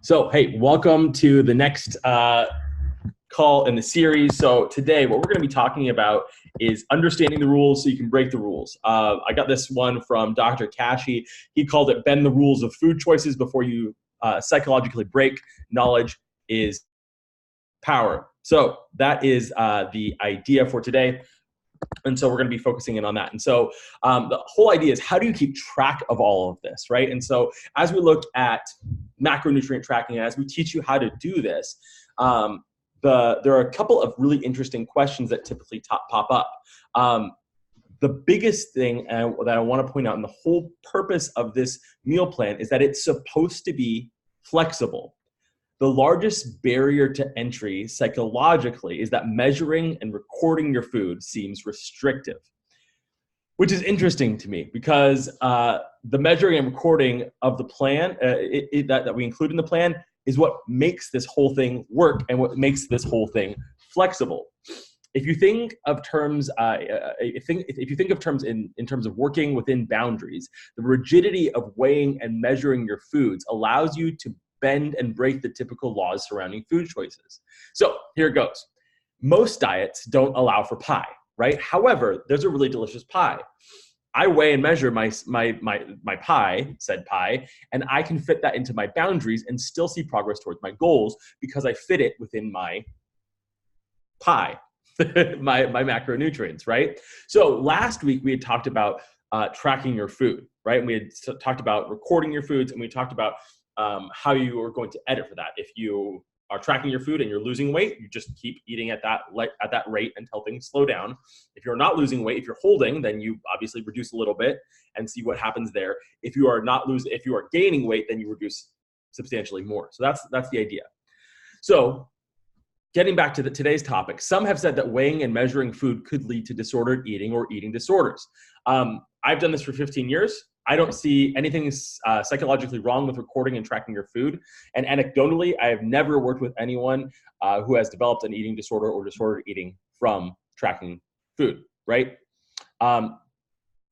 So, hey, welcome to the next call in the series. So today, what we're going to be talking about is understanding the rules so you can break the rules. I got this one from Dr. Kashi. He called it bend the rules of food choices before you psychologically break. Knowledge is power. So that is the idea for today. And so we're going to be focusing in on that. And so the whole idea is, how do you keep track of all of this, right? And so as we look at macronutrient tracking, as we teach you how to do this, there are a couple of really interesting questions that typically pop up. The biggest thing that I want to point out, and the whole purpose of this meal plan, is that it's supposed to be flexible. The largest barrier to entry psychologically is that measuring and recording your food seems restrictive, which is interesting to me because the measuring and recording of the plan that we include in the plan is what makes this whole thing work and what makes this whole thing flexible. If you think of terms, if you think of terms in terms of working within boundaries, the rigidity of weighing and measuring your foods allows you to bend and break the typical laws surrounding food choices. So here it goes. Most diets don't allow for pie, right? However, there's a really delicious pie. I weigh and measure my pie, said pie, and I can fit that into my boundaries and still see progress towards my goals because I fit it within my pie, my macronutrients, right? So last week we had talked about tracking your food, right? And we had talked about recording your foods, and we talked about how you are going to edit for that. If you are tracking your food and you're losing weight, you just keep eating at that rate until things slow down. If you're not losing weight, if you're holding, then you obviously reduce a little bit and see what happens there. If you are gaining weight, then you reduce substantially more. So that's the idea. So getting back to today's topic, some have said that weighing and measuring food could lead to disordered eating or eating disorders. I've done this for 15 years. I don't see anything psychologically wrong with recording and tracking your food. And anecdotally, I have never worked with anyone who has developed an eating disorder or disordered eating from tracking food, right?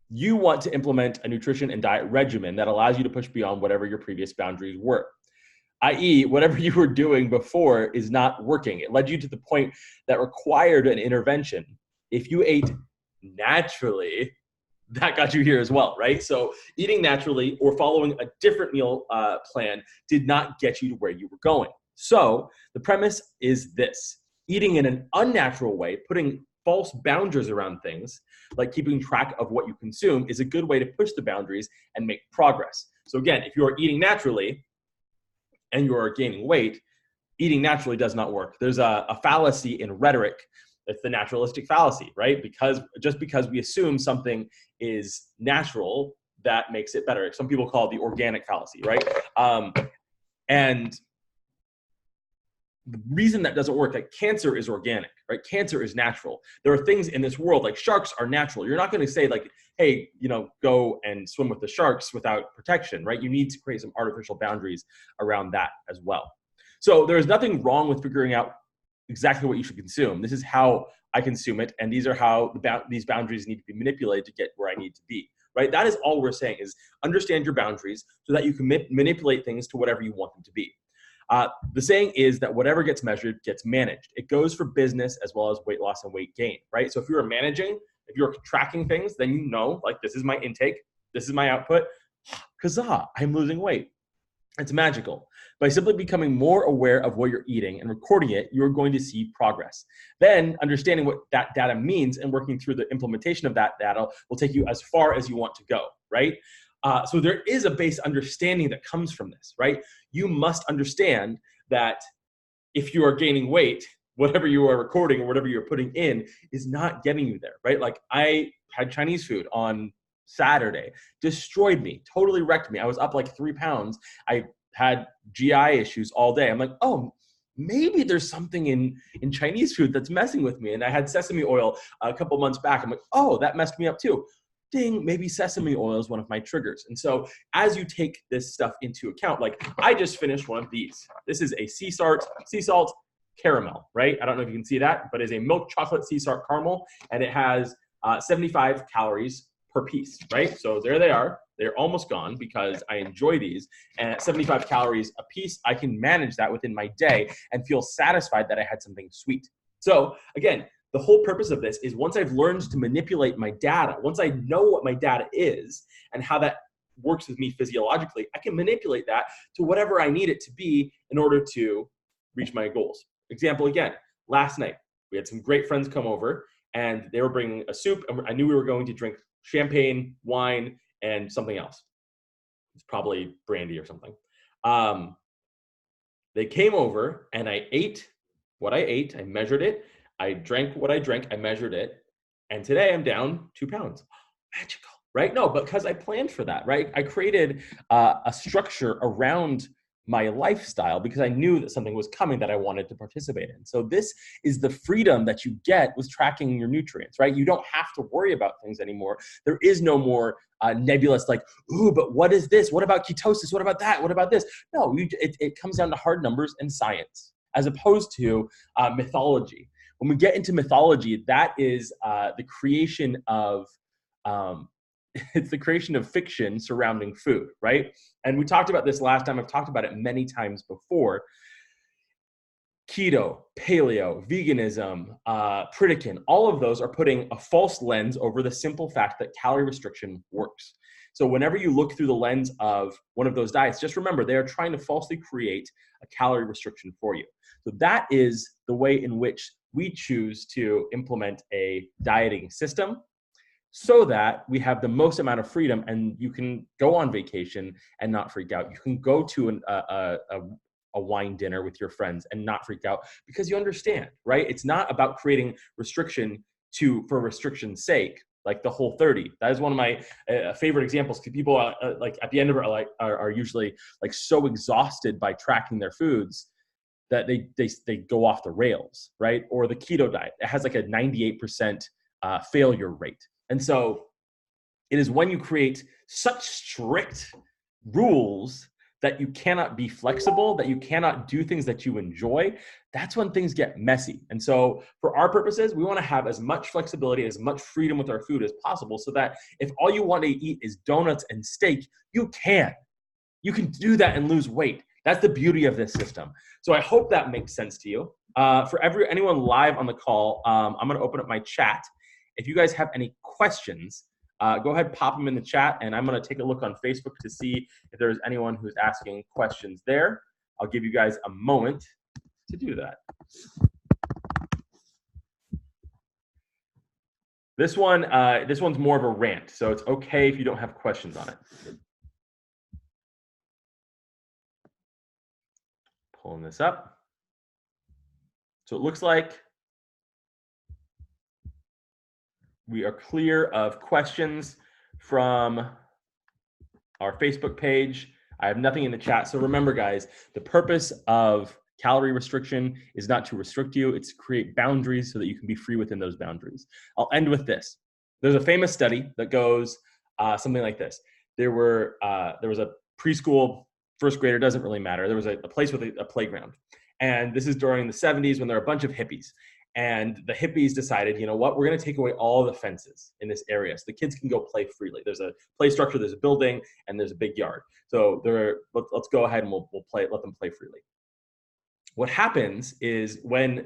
You want to implement a nutrition and diet regimen that allows you to push beyond whatever your previous boundaries were, i.e., whatever you were doing before is not working. It led you to the point that required an intervention. If you ate naturally, that got you here as well, right? So eating naturally or following a different meal plan did not get you to where you were going. So the premise is this: eating in an unnatural way, putting false boundaries around things, like keeping track of what you consume, is a good way to push the boundaries and make progress. So again, if you are eating naturally and you are gaining weight, eating naturally does not work. There's a fallacy in rhetoric. It's the naturalistic fallacy, right? Because we assume something is natural, that makes it better. Some people call it the organic fallacy, right? And the reason that doesn't work, like cancer is organic, right? Cancer is natural. There are things in this world, like sharks are natural. You're not going to say like, hey, go and swim with the sharks without protection, right? You need to create some artificial boundaries around that as well. So there's nothing wrong with figuring out exactly what you should consume. This is how I consume it, and these are how these boundaries need to be manipulated to get where I need to be, right? That is all we're saying, is understand your boundaries so that you can manipulate things to whatever you want them to be. The saying is that whatever gets measured gets managed. It goes for business as well as weight loss and weight gain, right? So if you're tracking things, then you know, like, this is my intake, this is my output. Huzzah, I'm losing weight. It's magical. By simply becoming more aware of what you're eating and recording it, you're going to see progress. Then understanding what that data means and working through the implementation of that data will take you as far as you want to go, right? So there is a base understanding that comes from this, right? You must understand that if you are gaining weight, whatever you are recording or whatever you're putting in is not getting you there, right? Like, I had Chinese food on Saturday, destroyed me, totally wrecked me. I was up like 3 pounds. I had GI issues all day. I'm like, oh, maybe there's something in Chinese food that's messing with me. And I had sesame oil a couple months back. I'm like, oh, that messed me up too. Ding, maybe sesame oil is one of my triggers. And so as you take this stuff into account, like, I just finished one of these. This is a sea salt caramel, right? I don't know if you can see that, but it's a milk chocolate sea salt caramel, and it has 75 calories per piece, right? So there they are. They're almost gone because I enjoy these. And at 75 calories a piece, I can manage that within my day and feel satisfied that I had something sweet. So again, the whole purpose of this is once I've learned to manipulate my data, once I know what my data is and how that works with me physiologically, I can manipulate that to whatever I need it to be in order to reach my goals. Example again, last night, we had some great friends come over and they were bringing a soup, and I knew we were going to drink champagne, wine, and something else. It's probably brandy or something. They came over and I ate what I ate. I measured it. I drank what I drank. I measured it. And today I'm down 2 pounds. Magical, right? No, because I planned for that, right? I created a structure around my lifestyle because I knew that something was coming that I wanted to participate in. So this is the freedom that you get with tracking your nutrients, right? You don't have to worry about things anymore. There is no more nebulous like, ooh, but what is this? What about ketosis? What about that? What about this? No, it comes down to hard numbers and science as opposed to mythology. When we get into mythology, that is the creation of it's the creation of fiction surrounding food, right? And we talked about this last time. I've talked about it many times before. Keto, paleo, veganism, Pritikin, all of those are putting a false lens over the simple fact that calorie restriction works. So whenever you look through the lens of one of those diets, just remember they are trying to falsely create a calorie restriction for you. So that is the way in which we choose to implement a dieting system so that we have the most amount of freedom and you can go on vacation and not freak out. You can go to a wine dinner with your friends and not freak out because you understand, right? It's not about creating restriction for restriction's sake, like the Whole30. That is one of my favorite examples. People like at the end of it are usually like so exhausted by tracking their foods that they go off the rails, right? Or the keto diet, it has like a 98% failure rate. And so it is when you create such strict rules that you cannot be flexible, that you cannot do things that you enjoy, that's when things get messy. And so for our purposes, we want to have as much flexibility, as much freedom with our food as possible so that if all you want to eat is donuts and steak, you can. You can do that and lose weight. That's the beauty of this system. So I hope that makes sense to you. For anyone live on the call, I'm going to open up my chat. If you guys have any questions, go ahead, pop them in the chat, and I'm going to take a look on Facebook to see if there's anyone who's asking questions there. I'll give you guys a moment to do that. This one's more of a rant, so it's okay if you don't have questions on it. Pulling this up. So it looks like we are clear of questions from our Facebook page. I have nothing in the chat. So remember, guys, the purpose of calorie restriction is not to restrict you. It's to create boundaries so that you can be free within those boundaries. I'll end with this. There's a famous study that goes something like this. There was a preschool first grader, doesn't really matter. There was a place with a playground. And this is during the 70s when there were a bunch of hippies. And the hippies decided, you know what, we're going to take away all the fences in this area so the kids can go play freely. There's a play structure, there's a building, and there's a big yard. So let's go ahead and we'll let them play freely. What happens is when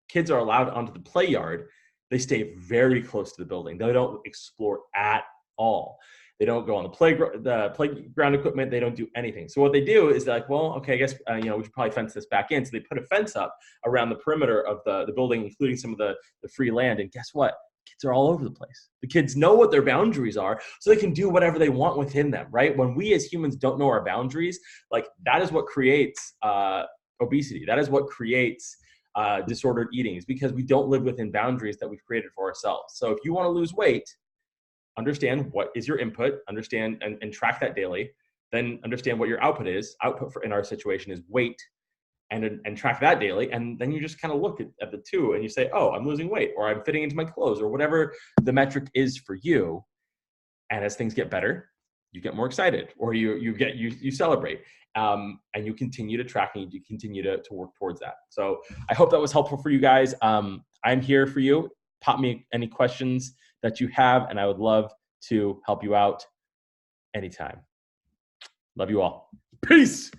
kids are allowed onto the play yard, they stay very close to the building. They don't explore at all. They don't go on the playground equipment. They don't do anything. So what they do is they're like, well, okay, I guess we should probably fence this back in. So they put a fence up around the perimeter of the building, including some of the free land. And guess what? Kids are all over the place. The kids know what their boundaries are, so they can do whatever they want within them, right? When we as humans don't know our boundaries, like that is what creates obesity. That is what creates disordered eating, is because we don't live within boundaries that we've created for ourselves. So if you want to lose weight, understand what is your input, understand and track that daily, then understand what your output is. Output in our situation is weight, and track that daily. And then you just kind of look at the two and you say, oh, I'm losing weight, or I'm fitting into my clothes, or whatever the metric is for you. And as things get better, you get more excited, or you celebrate, and you continue to track and you continue to work towards that. So I hope that was helpful for you guys. I'm here for you. Pop me any questions that you have, and I would love to help you out. Anytime. Love you all. Peace.